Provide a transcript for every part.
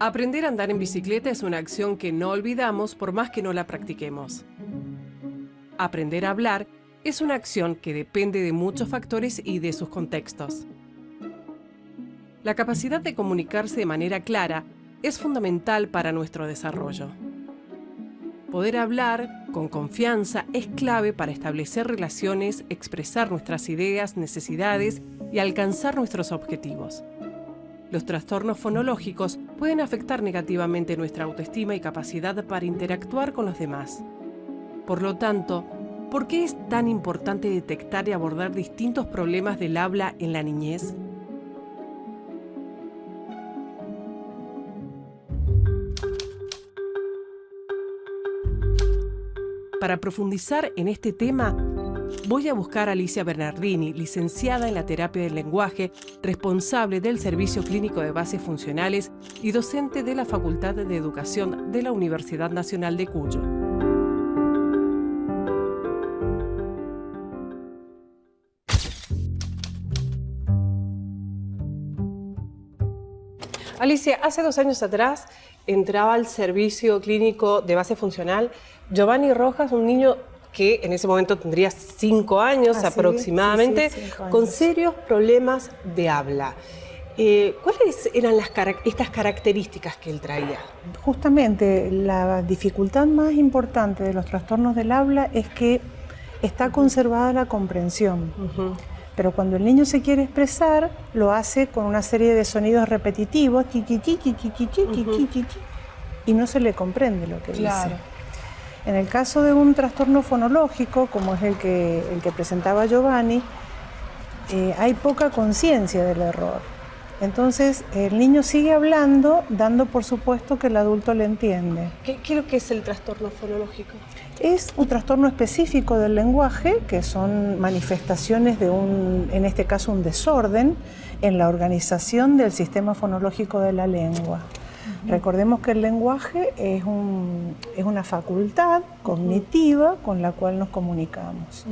Aprender a andar en bicicleta es una acción que no olvidamos por más que no la practiquemos. Aprender a hablar es una acción que depende de muchos factores y de sus contextos. La capacidad de comunicarse de manera clara es fundamental para nuestro desarrollo. Poder hablar con confianza es clave para establecer relaciones, expresar nuestras ideas, necesidades y alcanzar nuestros objetivos. Los trastornos fonológicos pueden afectar negativamente nuestra autoestima y capacidad para interactuar con los demás. Por lo tanto, ¿por qué es tan importante detectar y abordar distintos problemas del habla en la niñez? Para profundizar en este tema, voy a buscar a Alicia Bernardini, licenciada en la terapia del lenguaje, responsable del Servicio Clínico de Bases Funcionales y docente de la Facultad de Educación de la Universidad Nacional de Cuyo. Alicia, hace 2 años atrás entraba al Servicio Clínico de Base Funcional Giovanni Rojas, un niño que en ese momento tendría 5 años aproximadamente, sí, 5 años, con serios problemas de habla. ¿Cuáles eran estas características que él traía? Justamente la dificultad más importante de los trastornos del habla es que está conservada la comprensión. Pero cuando el niño se quiere expresar, lo hace con una serie de sonidos repetitivos, y no se le comprende lo que dice. En el caso de un trastorno fonológico, como es el que presentaba Giovanni, hay poca conciencia del error. Entonces, el niño sigue hablando, dando por supuesto que el adulto le entiende. ¿Qué es lo que es el trastorno fonológico? Es un trastorno específico del lenguaje, que son manifestaciones de en este caso, un desorden en la organización del sistema fonológico de la lengua. Recordemos que el lenguaje es una facultad cognitiva con la cual nos comunicamos.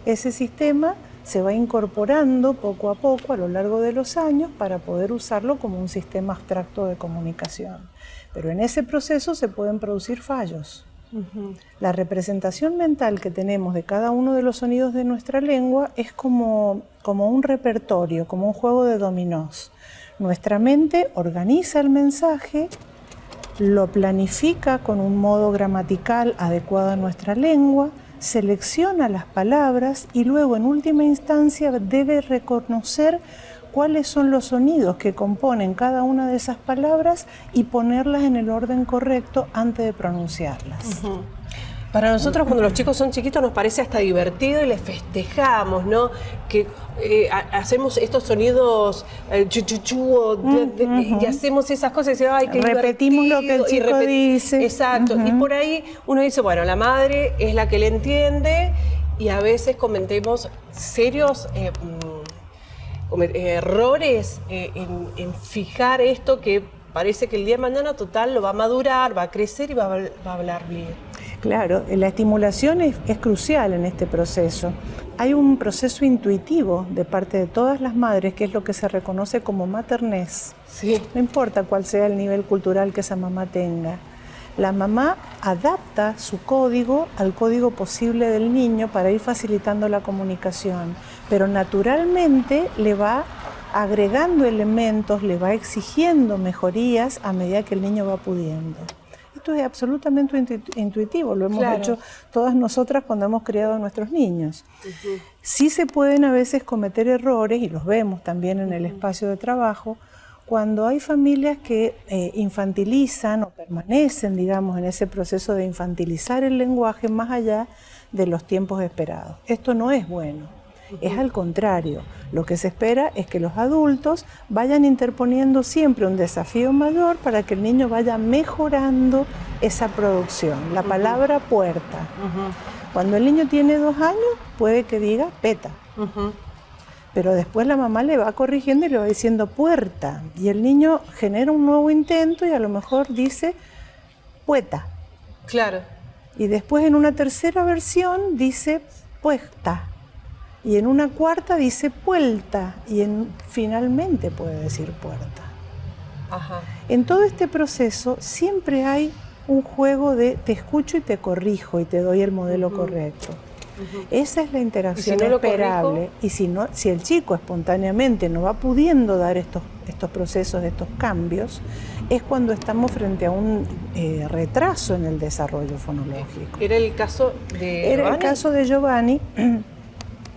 Ese sistema se va incorporando poco a poco a lo largo de los años para poder usarlo como un sistema abstracto de comunicación. Pero en ese proceso se pueden producir fallos. La representación mental que tenemos de cada uno de los sonidos de nuestra lengua es como un repertorio, como un juego de dominós. Nuestra mente organiza el mensaje, lo planifica con un modo gramatical adecuado a nuestra lengua, selecciona las palabras y luego en última instancia debe reconocer cuáles son los sonidos que componen cada una de esas palabras y ponerlas en el orden correcto antes de pronunciarlas. Para nosotros, cuando los chicos son chiquitos, nos parece hasta divertido y les festejamos, ¿no? Que hacemos estos sonidos y hacemos esas cosas y decimos, ¡ay, qué repetimos divertido! Lo que el chico dice. Exacto. Y por ahí uno dice, bueno, la madre es la que le entiende y a veces cometemos serios errores en fijar esto que parece que el día de mañana total lo va a madurar, va a crecer y va a hablar bien. Claro, la estimulación es crucial en este proceso. Hay un proceso intuitivo de parte de todas las madres, que es lo que se reconoce como maternez. Sí. No importa cuál sea el nivel cultural que esa mamá tenga. La mamá adapta su código al código posible del niño para ir facilitando la comunicación, pero naturalmente le va agregando elementos, le va exigiendo mejorías a medida que el niño va pudiendo. Esto es absolutamente intuitivo, lo hemos hecho todas nosotras cuando hemos criado a nuestros niños. Sí se pueden a veces cometer errores, y los vemos también en el espacio de trabajo, cuando hay familias que infantilizan o permanecen, digamos, en ese proceso de infantilizar el lenguaje más allá de los tiempos esperados. Esto no es bueno. Es al contrario, lo que se espera es que los adultos vayan interponiendo siempre un desafío mayor para que el niño vaya mejorando esa producción. La palabra puerta. Cuando el niño tiene 2 años, puede que diga peta. Pero después la mamá le va corrigiendo y le va diciendo puerta. Y el niño genera un nuevo intento y a lo mejor dice pueta. Claro. Y después en una tercera versión dice puesta. Y en una cuarta dice puerta y finalmente puede decir puerta. Ajá. En todo este proceso siempre hay un juego de te escucho y te corrijo y te doy el modelo correcto. Esa es la interacción esperable. Y si el chico espontáneamente no va pudiendo dar estos procesos, estos cambios, es cuando estamos frente a un retraso en el desarrollo fonológico. ¿Era el caso de Giovanni? Era el caso de Giovanni,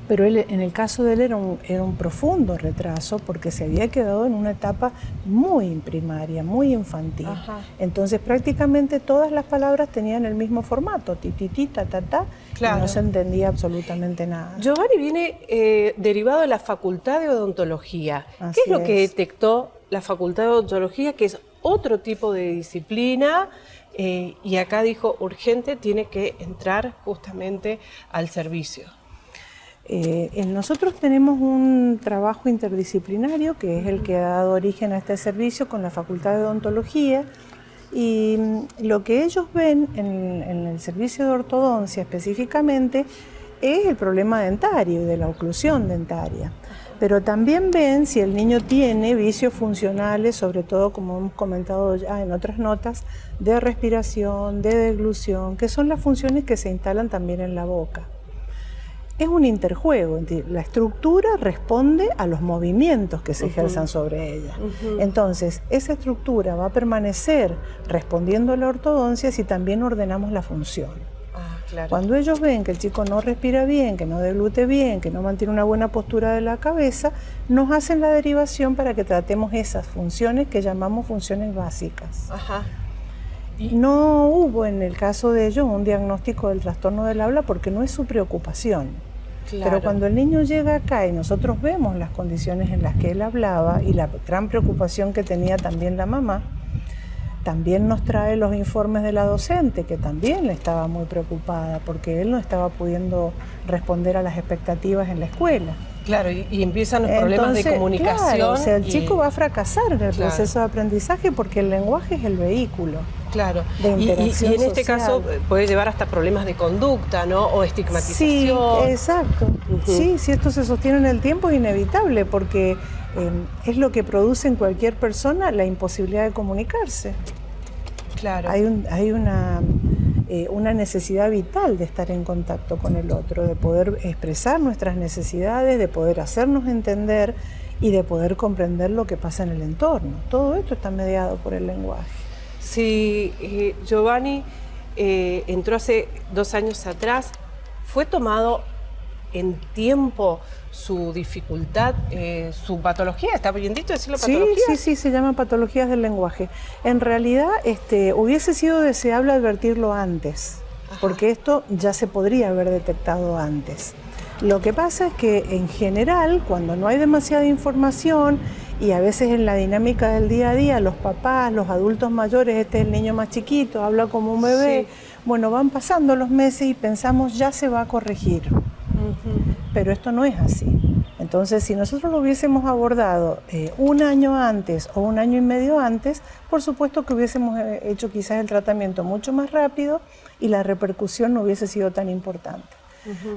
pero en el caso de él era un profundo retraso porque se había quedado en una etapa muy primaria, muy infantil. Ajá. Entonces prácticamente todas las palabras tenían el mismo formato, ti, ta, ta, claro. Y no se entendía absolutamente nada. Giovanni viene derivado de la Facultad de Odontología. ¿Qué es lo que detectó la Facultad de Odontología, que es otro tipo de disciplina? Y acá dijo, urgente, tiene que entrar justamente al servicio. Nosotros tenemos un trabajo interdisciplinario que es el que ha dado origen a este servicio con la Facultad de Odontología, y lo que ellos ven en el servicio de ortodoncia específicamente es el problema dentario y de la oclusión dentaria. Pero también ven si el niño tiene vicios funcionales, sobre todo, como hemos comentado ya en otras notas, de respiración, de deglución, que son las funciones que se instalan también en la boca. Es un interjuego, la estructura responde a los movimientos que se ejerzan sobre ella. Entonces, esa estructura va a permanecer respondiendo a la ortodoncia si también ordenamos la función. Claro. Cuando ellos ven que el chico no respira bien, que no deglute bien, que no mantiene una buena postura de la cabeza, nos hacen la derivación para que tratemos esas funciones que llamamos funciones básicas. Ajá. No hubo en el caso de ellos un diagnóstico del trastorno del habla porque no es su preocupación. Claro. Pero cuando el niño llega acá y nosotros vemos las condiciones en las que él hablaba y la gran preocupación que tenía también la mamá, también nos trae los informes de la docente, que también le estaba muy preocupada porque él no estaba pudiendo responder a las expectativas en la escuela. Claro, y empiezan los problemas de comunicación. Claro, o sea, el chico va a fracasar en el proceso de aprendizaje porque el lenguaje es el vehículo. Claro, de interacción y en este social. caso puede llevar hasta problemas de conducta, ¿no? O estigmatización. Sí, exacto. Sí, si esto se sostiene en el tiempo es inevitable porque es lo que produce en cualquier persona la imposibilidad de comunicarse. Claro. Hay una necesidad vital de estar en contacto con el otro, de poder expresar nuestras necesidades, de poder hacernos entender y de poder comprender lo que pasa en el entorno. Todo esto está mediado por el lenguaje. Sí, Giovanni entró hace 2 años atrás. ¿Fue tomado en tiempo su dificultad, su patología? ¿Está bien dicho decirlo patología? Sí, se llama patologías del lenguaje. En realidad hubiese sido deseable advertirlo antes, porque esto ya se podría haber detectado antes. Lo que pasa es que en general, cuando no hay demasiada información y a veces en la dinámica del día a día, los papás, los adultos mayores, este es el niño más chiquito, habla como un bebé, bueno, van pasando los meses y pensamos ya se va a corregir. Pero esto no es así. Entonces, si nosotros lo hubiésemos abordado 1 año antes o 1 año y medio antes, por supuesto que hubiésemos hecho quizás el tratamiento mucho más rápido y la repercusión no hubiese sido tan importante.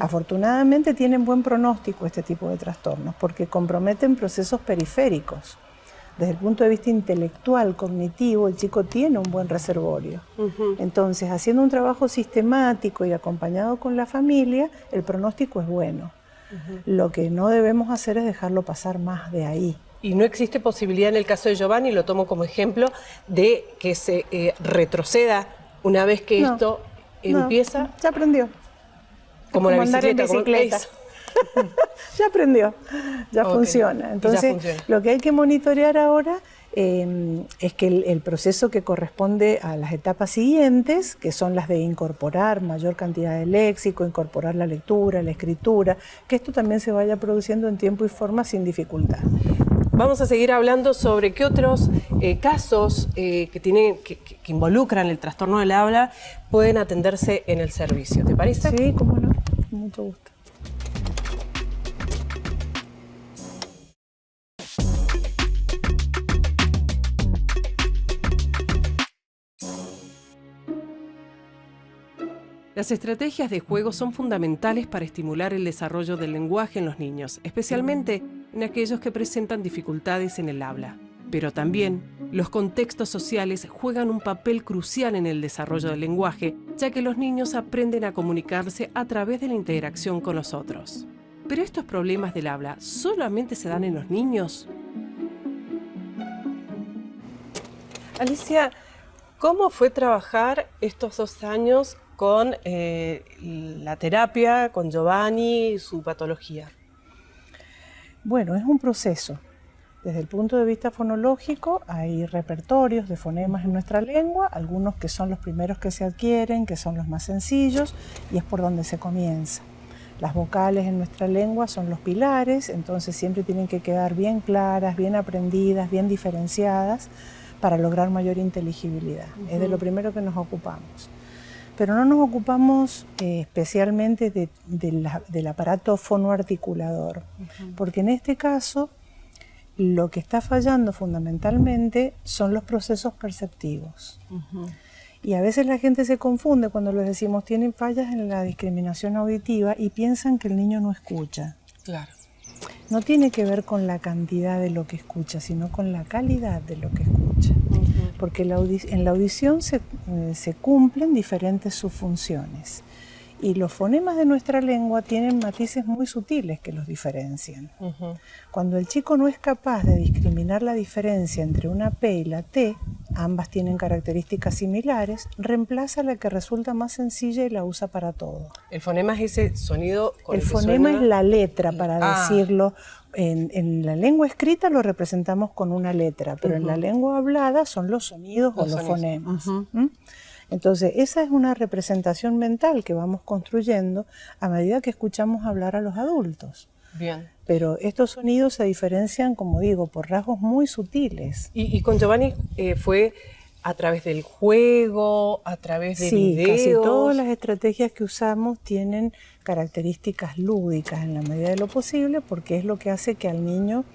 Afortunadamente tienen buen pronóstico este tipo de trastornos porque comprometen procesos periféricos. Desde el punto de vista intelectual, cognitivo, el chico tiene un buen reservorio. Entonces, haciendo un trabajo sistemático y acompañado con la familia, el pronóstico es bueno. Lo que no debemos hacer es dejarlo pasar más de ahí. Y no existe posibilidad en el caso de Giovanni, lo tomo como ejemplo, de que se retroceda una vez que esto empieza. Ya aprendió. Como la bicicleta. Ya aprendió, ya funciona. Entonces, lo que hay que monitorear ahora es que el proceso que corresponde a las etapas siguientes, que son las de incorporar mayor cantidad de léxico, incorporar la lectura, la escritura, que esto también se vaya produciendo en tiempo y forma sin dificultad. Vamos a seguir hablando sobre qué otros casos que involucran el trastorno del habla pueden atenderse en el servicio. ¿Te parece? Sí, cómo no, con mucho gusto. Las estrategias de juego son fundamentales para estimular el desarrollo del lenguaje en los niños, especialmente en aquellos que presentan dificultades en el habla. Pero también Los contextos sociales juegan un papel crucial en el desarrollo del lenguaje, ya que los niños aprenden a comunicarse a través de la interacción con los otros. Pero estos problemas del habla solamente se dan en los niños. Alicia, ¿cómo fue trabajar estos 2 años con la terapia, con Giovanni y su patología? Bueno, es un proceso. Desde el punto de vista fonológico hay repertorios de fonemas en nuestra lengua, algunos que son los primeros que se adquieren, que son los más sencillos, y es por donde se comienza. Las vocales en nuestra lengua son los pilares, entonces siempre tienen que quedar bien claras, bien aprendidas, bien diferenciadas para lograr mayor inteligibilidad. Es de lo primero que nos ocupamos. Pero no nos ocupamos especialmente del aparato fonoarticulador, porque en este caso lo que está fallando fundamentalmente son los procesos perceptivos. Y a veces la gente se confunde cuando les decimos tienen fallas en la discriminación auditiva y piensan que el niño no escucha. Claro. No tiene que ver con la cantidad de lo que escucha, sino con la calidad de lo que escucha. Porque en la audición se cumplen diferentes subfunciones. Y los fonemas de nuestra lengua tienen matices muy sutiles que los diferencian. Cuando el chico no es capaz de discriminar la diferencia entre una P y la T, ambas tienen características similares, reemplaza la que resulta más sencilla y la usa para todo. El fonema es ese sonido con el el que fonema suena... es la letra, para decirlo. En la lengua escrita lo representamos con una letra, pero en la lengua hablada son los sonidos o los fonemas. Entonces, esa es una representación mental que vamos construyendo a medida que escuchamos hablar a los adultos. Bien. Pero estos sonidos se diferencian, como digo, por rasgos muy sutiles. Y con Giovanni fue a través del juego, a través de videos. Casi todas las estrategias que usamos tienen características lúdicas en la medida de lo posible, porque es lo que hace que al niño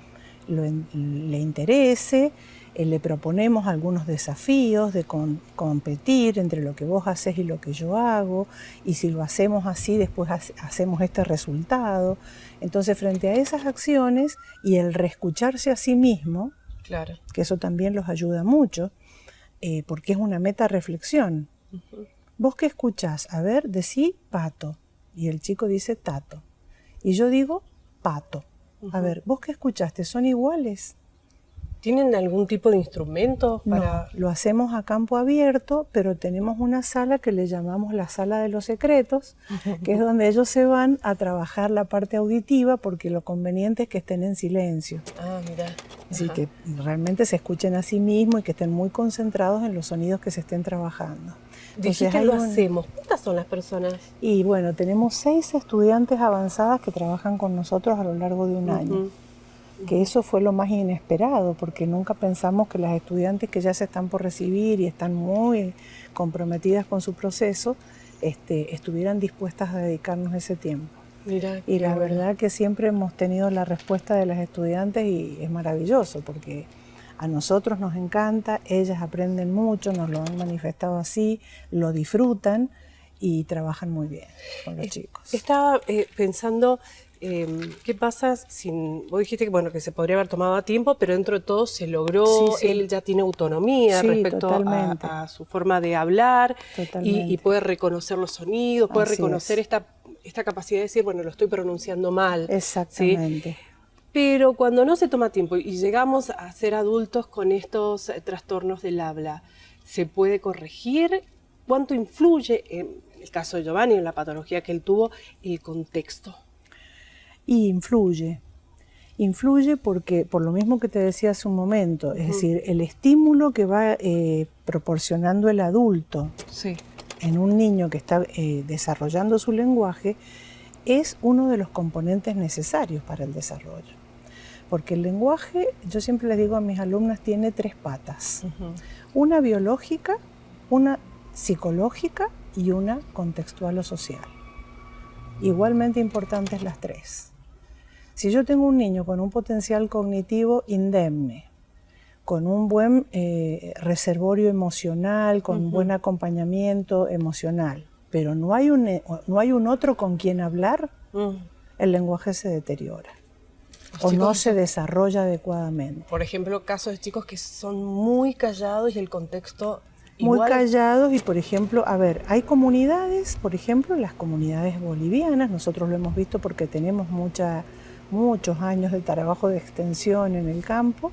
le interese. Le proponemos algunos desafíos de competir entre lo que vos haces y lo que yo hago, y si lo hacemos así, después hacemos este resultado. Entonces, frente a esas acciones y el reescucharse a sí mismo, claro, que eso también los ayuda mucho, porque es una meta-reflexión. ¿Vos qué escuchás? A ver, decí pato, y el chico dice tato, y yo digo pato. A ver, ¿vos qué escuchaste? ¿Son iguales? ¿Tienen algún tipo de instrumento para...? No, lo hacemos a campo abierto, pero tenemos una sala que le llamamos la sala de los secretos, que es donde ellos se van a trabajar la parte auditiva, porque lo conveniente es que estén en silencio. Ah, mira. Así que realmente se escuchen a sí mismos y que estén muy concentrados en los sonidos que se estén trabajando. Dijiste lo hacemos. ¿Cuántas son las personas? Y bueno, tenemos 6 estudiantes avanzadas que trabajan con nosotros a lo largo de un año. Que eso fue lo más inesperado, porque nunca pensamos que las estudiantes que ya se están por recibir y están muy comprometidas con su proceso, estuvieran dispuestas a dedicarnos ese tiempo. Mira, y la verdad que siempre hemos tenido la respuesta de las estudiantes y es maravilloso, porque a nosotros nos encanta, ellas aprenden mucho, nos lo han manifestado así, lo disfrutan y trabajan muy bien con los chicos. Estaba pensando... ¿qué pasa si vos dijiste que, bueno, que se podría haber tomado a tiempo, pero dentro de todo se logró, él ya tiene autonomía respecto a su forma de hablar y puede reconocer los sonidos, puede reconocer esta capacidad de decir, bueno, lo estoy pronunciando mal. Exactamente. ¿Sí? Pero cuando no se toma tiempo y llegamos a ser adultos con estos trastornos del habla, ¿se puede corregir? ¿Cuánto influye, en el caso de Giovanni, en la patología que él tuvo, el contexto? Y influye porque, por lo mismo que te decía hace un momento, es decir, el estímulo que va proporcionando el adulto en un niño que está desarrollando su lenguaje es uno de los componentes necesarios para el desarrollo. Porque el lenguaje, yo siempre les digo a mis alumnas, tiene 3 patas. Una biológica, una psicológica y una contextual o social. Igualmente importantes las 3. Si yo tengo un niño con un potencial cognitivo indemne, con un buen reservorio emocional, con un buen acompañamiento emocional, pero no hay un otro con quien hablar, el lenguaje se deteriora. o no se desarrolla adecuadamente. Por ejemplo, casos de chicos que son muy callados y el contexto muy igual. callados y, por ejemplo, hay comunidades, por ejemplo, las comunidades bolivianas, nosotros lo hemos visto porque tenemos muchos años de trabajo de extensión en el campo.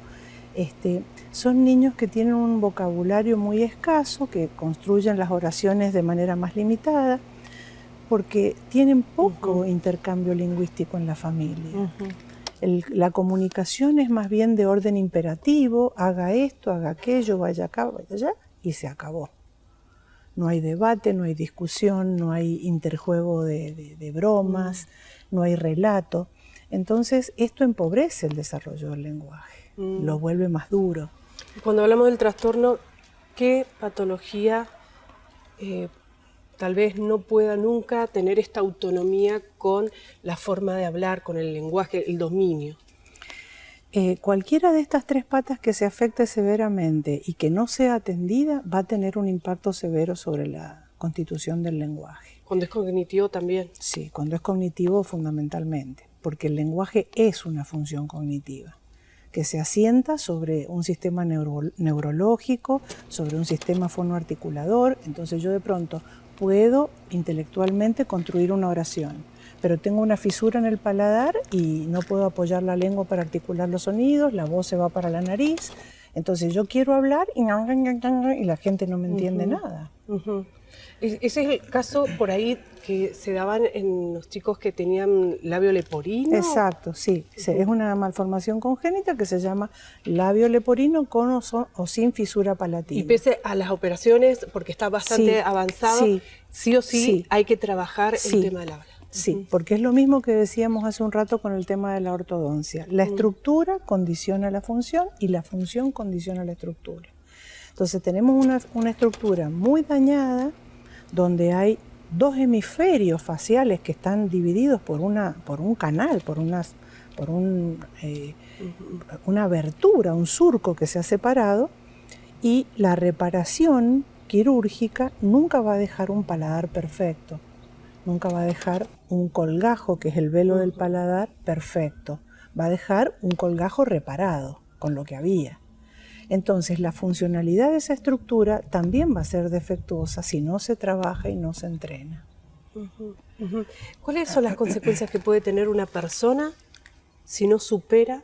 Son niños que tienen un vocabulario muy escaso, que construyen las oraciones de manera más limitada, porque tienen poco intercambio lingüístico en la familia. La comunicación es más bien de orden imperativo, haga esto, haga aquello, vaya acá, vaya allá, y se acabó. No hay debate, no hay discusión, no hay interjuego de bromas, no hay relato. Entonces, esto empobrece el desarrollo del lenguaje, lo vuelve más duro. Cuando hablamos del trastorno, ¿qué patología tal vez no pueda nunca tener esta autonomía con la forma de hablar, con el lenguaje, el dominio? Cualquiera de estas tres patas que se afecte severamente y que no sea atendida va a tener un impacto severo sobre la constitución del lenguaje. ¿Cuando es cognitivo también? Sí, cuando es cognitivo fundamentalmente, porque el lenguaje es una función cognitiva que se asienta sobre un sistema neurológico, sobre un sistema fonoarticulador. Entonces yo de pronto puedo intelectualmente construir una oración, pero tengo una fisura en el paladar y no puedo apoyar la lengua para articular los sonidos, la voz se va para la nariz, entonces yo quiero hablar y la gente no me entiende nada. Ese es el caso por ahí que se daban en los chicos que tenían labio leporino. Exacto, sí. Es una malformación congénita que se llama labio leporino con o sin fisura palatina. Y pese a las operaciones, porque está bastante avanzado, sí o sí hay que trabajar el tema del habla. Sí, porque es lo mismo que decíamos hace un rato con el tema de la ortodoncia. La estructura condiciona la función y la función condiciona la estructura. Entonces tenemos una estructura muy dañada donde hay dos hemisferios faciales que están divididos por un canal, por una abertura, un surco que se ha separado, y la reparación quirúrgica nunca va a dejar un paladar perfecto, nunca va a dejar un colgajo, que es el velo del paladar, perfecto, va a dejar un colgajo reparado con lo que había. Entonces la funcionalidad de esa estructura también va a ser defectuosa si no se trabaja y no se entrena. ¿Cuáles son las consecuencias que puede tener una persona si no supera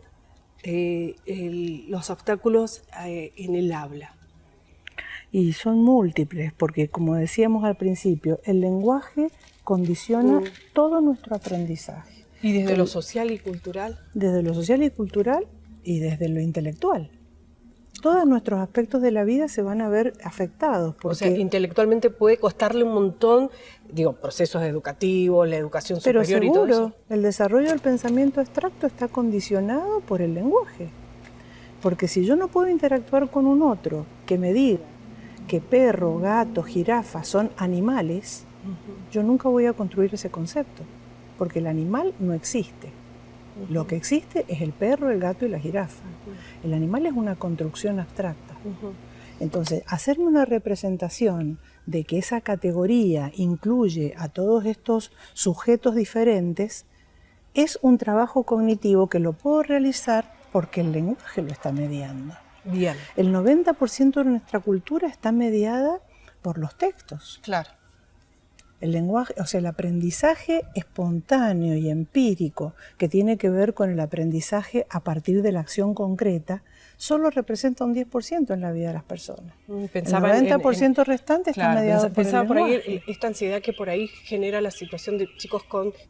los obstáculos en el habla? Y son múltiples, porque como decíamos al principio, el lenguaje condiciona todo nuestro aprendizaje. ¿Y desde lo social y cultural? Desde lo social y cultural y desde lo intelectual. Todos nuestros aspectos de la vida se van a ver afectados. Porque, o sea, intelectualmente puede costarle un montón, procesos educativos, la educación superior seguro, y todo eso. El desarrollo del pensamiento abstracto está condicionado por el lenguaje. Porque si yo no puedo interactuar con un otro que me diga que perro, gato, jirafa son animales, yo nunca voy a construir ese concepto, porque el animal no existe. Lo que existe es el perro, el gato y la jirafa. El animal es una construcción abstracta. Entonces, hacerme una representación de que esa categoría incluye a todos estos sujetos diferentes es un trabajo cognitivo que lo puedo realizar porque el lenguaje lo está mediando. Bien. El 90% de nuestra cultura está mediada por los textos. Claro. El lenguaje, o sea, el aprendizaje espontáneo y empírico que tiene que ver con el aprendizaje a partir de la acción concreta, solo representa un 10% en la vida de las personas. Pensaba el 90% restante está mediado por el lenguaje. Por ahí esta ansiedad que por ahí genera la situación de chicos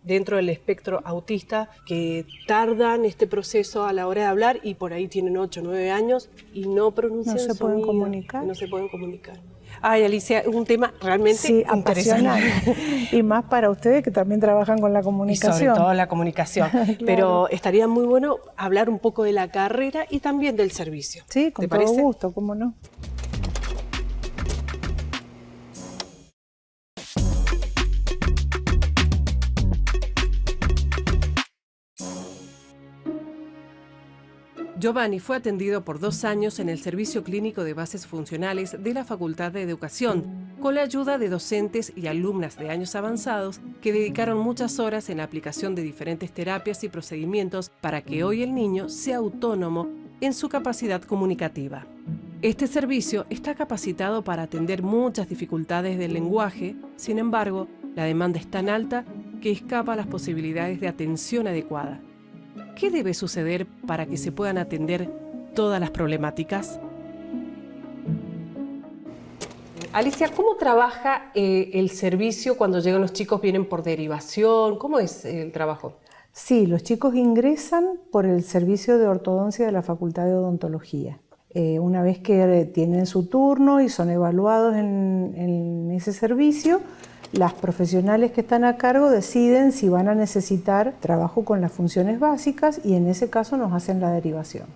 dentro del espectro autista que tardan este proceso a la hora de hablar y por ahí tienen 8 o 9 años y no pronuncian no se pueden comunicar. No se pueden comunicar. Ay, Alicia, es un tema realmente apasionante. Y más para ustedes que también trabajan con la comunicación. Y sobre todo la comunicación. Claro. Pero estaría muy bueno hablar un poco de la carrera y también del servicio. Sí, con todo gusto, cómo no. Giovanni fue atendido por 2 años en el Servicio Clínico de Bases Funcionales de la Facultad de Educación, con la ayuda de docentes y alumnas de años avanzados que dedicaron muchas horas en la aplicación de diferentes terapias y procedimientos para que hoy el niño sea autónomo en su capacidad comunicativa. Este servicio está capacitado para atender muchas dificultades del lenguaje, sin embargo, la demanda es tan alta que escapa a las posibilidades de atención adecuada. ¿Qué debe suceder para que se puedan atender todas las problemáticas? Alicia, ¿cómo trabaja el servicio cuando llegan los chicos? ¿Vienen por derivación? ¿Cómo es el trabajo? Sí, los chicos ingresan por el servicio de ortodoncia de la Facultad de Odontología. Una vez que tienen su turno y son evaluados en ese servicio, las profesionales que están a cargo deciden si van a necesitar trabajo con las funciones básicas y en ese caso nos hacen la derivación.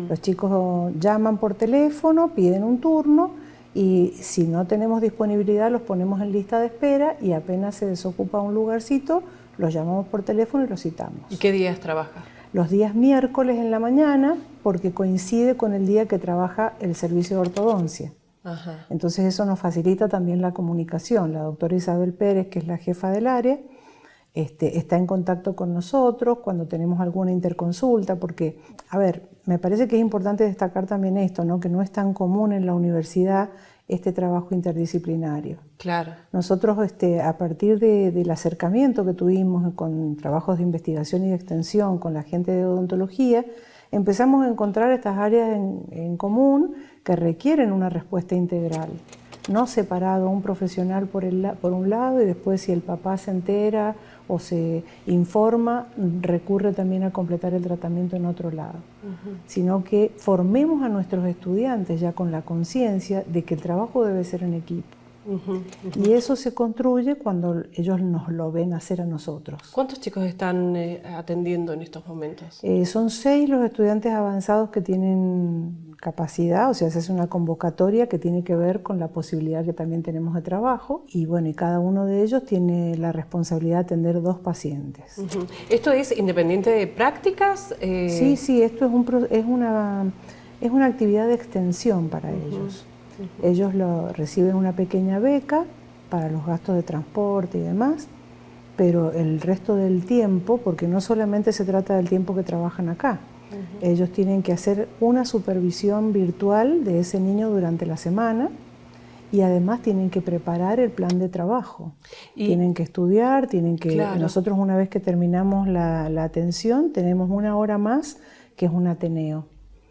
Los chicos llaman por teléfono, piden un turno y si no tenemos disponibilidad los ponemos en lista de espera y apenas se desocupa un lugarcito, los llamamos por teléfono y los citamos. ¿Y qué días trabaja? Los días miércoles en la mañana porque coincide con el día que trabaja el servicio de ortodoncia. Ajá. Entonces eso nos facilita también la comunicación. La doctora Isabel Pérez, que es la jefa del área, está en contacto con nosotros cuando tenemos alguna interconsulta, porque, a ver, me parece que es importante destacar también esto, ¿no? Que no es tan común en la universidad este trabajo interdisciplinario. Claro. Nosotros, a partir del acercamiento que tuvimos con trabajos de investigación y de extensión con la gente de odontología, empezamos a encontrar estas áreas en común que requieren una respuesta integral, no separado un profesional por un lado y después si el papá se entera o se informa, recurre también a completar el tratamiento en otro lado, sino que formemos a nuestros estudiantes ya con la conciencia de que el trabajo debe ser en equipo. Y eso se construye cuando ellos nos lo ven hacer a nosotros. ¿Cuántos chicos están atendiendo en estos momentos? Son 6 los estudiantes avanzados que tienen capacidad, o sea, se hace una convocatoria que tiene que ver con la posibilidad que también tenemos de trabajo y bueno, y cada uno de ellos tiene la responsabilidad de atender 2 pacientes. ¿Esto es independiente de prácticas? Sí, esto es una actividad de extensión para ellos. Ellos reciben una pequeña beca para los gastos de transporte y demás, pero el resto del tiempo, porque no solamente se trata del tiempo que trabajan acá, ellos tienen que hacer una supervisión virtual de ese niño durante la semana y además tienen que preparar el plan de trabajo. Tienen que estudiar, Claro. Nosotros una vez que terminamos la atención tenemos 1 hora más que es un ateneo.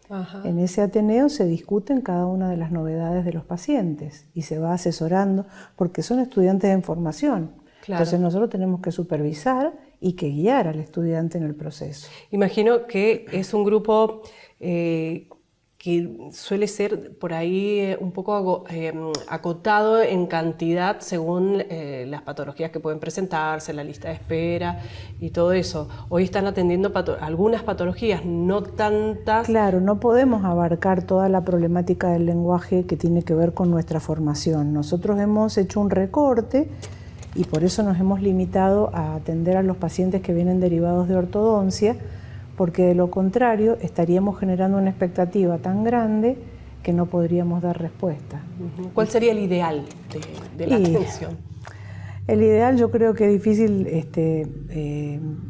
Ajá. En ese ateneo se discuten cada una de las novedades de los pacientes y se va asesorando porque son estudiantes en formación. Claro. Entonces nosotros tenemos que supervisar y que guiar al estudiante en el proceso. Imagino que es un grupo que suele ser por ahí un poco acotado en cantidad según las patologías que pueden presentarse, la lista de espera y todo eso. Hoy están atendiendo algunas patologías, no tantas. Claro, no podemos abarcar toda la problemática del lenguaje que tiene que ver con nuestra formación. Nosotros hemos hecho un recorte y por eso nos hemos limitado a atender a los pacientes que vienen derivados de ortodoncia, porque de lo contrario estaríamos generando una expectativa tan grande que no podríamos dar respuesta. ¿Cuál sería el ideal de la atención? El ideal yo creo que es difícil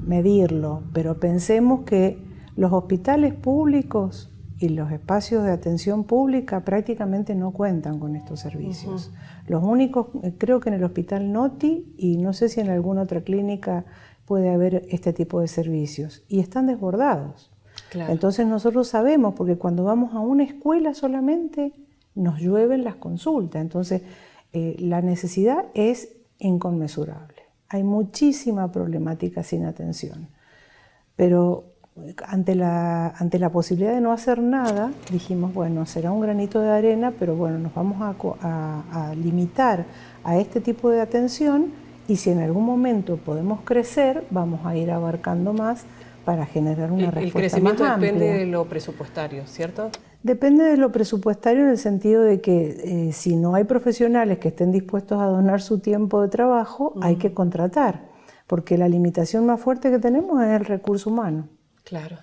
medirlo, pero pensemos que los hospitales públicos y los espacios de atención pública prácticamente no cuentan con estos servicios. Los únicos, creo que en el Hospital Noti y no sé si en alguna otra clínica puede haber este tipo de servicios y están desbordados. Claro. Entonces nosotros sabemos, porque cuando vamos a una escuela solamente nos llueven las consultas, entonces la necesidad es inconmensurable. Hay muchísima problemática sin atención, pero ante la posibilidad de no hacer nada, dijimos, bueno, será un granito de arena, pero bueno, nos vamos a limitar a este tipo de atención y si en algún momento podemos crecer, vamos a ir abarcando más para generar una respuesta más amplia. El crecimiento depende de lo presupuestario, ¿cierto? Depende de lo presupuestario en el sentido de que si no hay profesionales que estén dispuestos a donar su tiempo de trabajo, hay que contratar, porque la limitación más fuerte que tenemos es el recurso humano. Claro.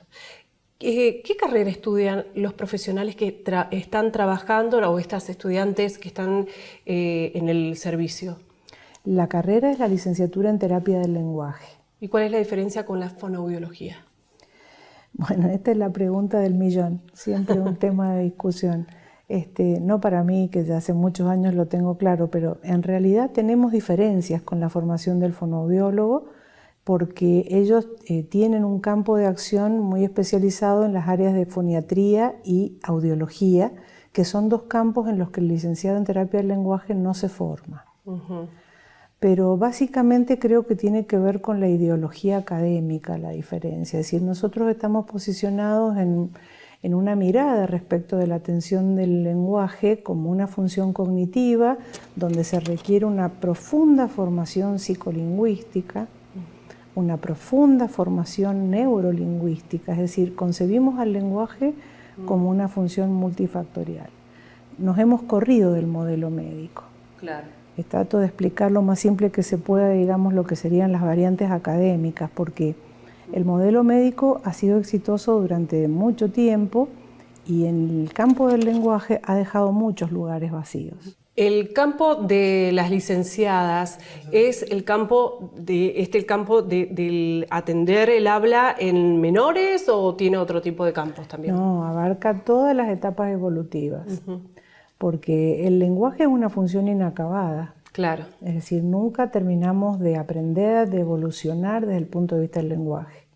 ¿Qué carrera estudian los profesionales que están trabajando o estas estudiantes que están en el servicio? La carrera es la licenciatura en terapia del lenguaje. ¿Y cuál es la diferencia con la fonoaudiología? Bueno, esta es la pregunta del millón, siempre un tema de discusión. No para mí, que ya hace muchos años lo tengo claro, pero en realidad tenemos diferencias con la formación del fonoaudiólogo, porque ellos tienen un campo de acción muy especializado en las áreas de foniatría y audiología, que son dos campos en los que el licenciado en terapia del lenguaje no se forma. Pero básicamente creo que tiene que ver con la ideología académica la diferencia. Es decir, nosotros estamos posicionados en una mirada respecto de la atención del lenguaje como una función cognitiva donde se requiere una profunda formación psicolingüística, una profunda formación neurolingüística, es decir, concebimos al lenguaje como una función multifactorial. Nos hemos corrido del modelo médico. Claro. Trato de explicar lo más simple que se pueda, digamos, lo que serían las variantes académicas, porque el modelo médico ha sido exitoso durante mucho tiempo y en el campo del lenguaje ha dejado muchos lugares vacíos. El campo de las licenciadas es el campo del atender el habla en menores, ¿o tiene otro tipo de campos también? No, abarca todas las etapas evolutivas, porque el lenguaje es una función inacabada. Claro. Es decir, nunca terminamos de aprender, de evolucionar desde el punto de vista del lenguaje.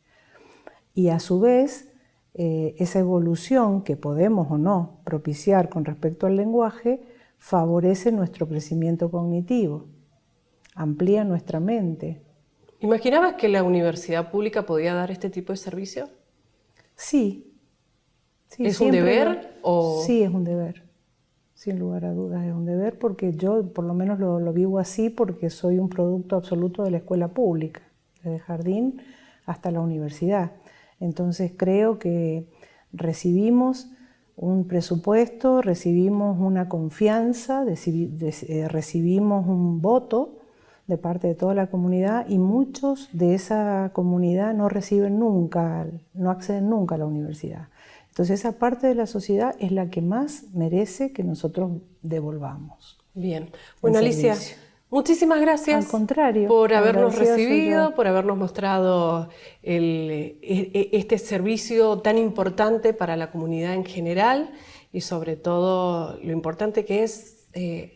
Y a su vez, esa evolución que podemos o no propiciar con respecto al lenguaje favorece nuestro crecimiento cognitivo, amplía nuestra mente. ¿Imaginabas que la universidad pública podía dar este tipo de servicio? Sí. ¿Es un deber? Sí, es un deber. Sin lugar a dudas es un deber, porque yo por lo menos lo vivo así, porque soy un producto absoluto de la escuela pública, desde jardín hasta la universidad. Entonces creo que recibimos un presupuesto, recibimos una confianza, recibimos un voto de parte de toda la comunidad, y muchos de esa comunidad no reciben nunca, no acceden nunca a la universidad. Entonces esa parte de la sociedad es la que más merece que nosotros devolvamos. Bien. Bueno, Alicia, muchísimas gracias. Al contrario, por habernos recibido, por habernos mostrado este servicio tan importante para la comunidad en general, y sobre todo lo importante que es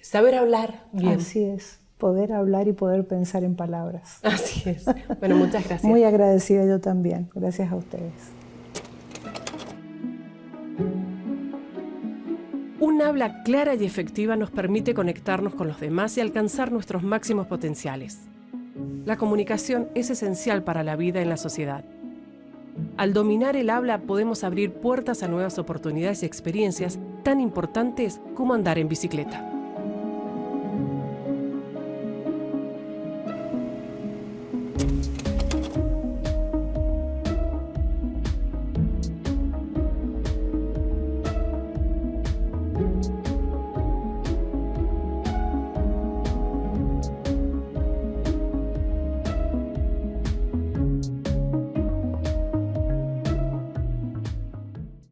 saber hablar bien. Así es, poder hablar y poder pensar en palabras. Así es. Bueno, muchas gracias. Muy agradecida yo también. Gracias a ustedes. Un habla clara y efectiva nos permite conectarnos con los demás y alcanzar nuestros máximos potenciales. La comunicación es esencial para la vida en la sociedad. Al dominar el habla podemos abrir puertas a nuevas oportunidades y experiencias tan importantes como andar en bicicleta.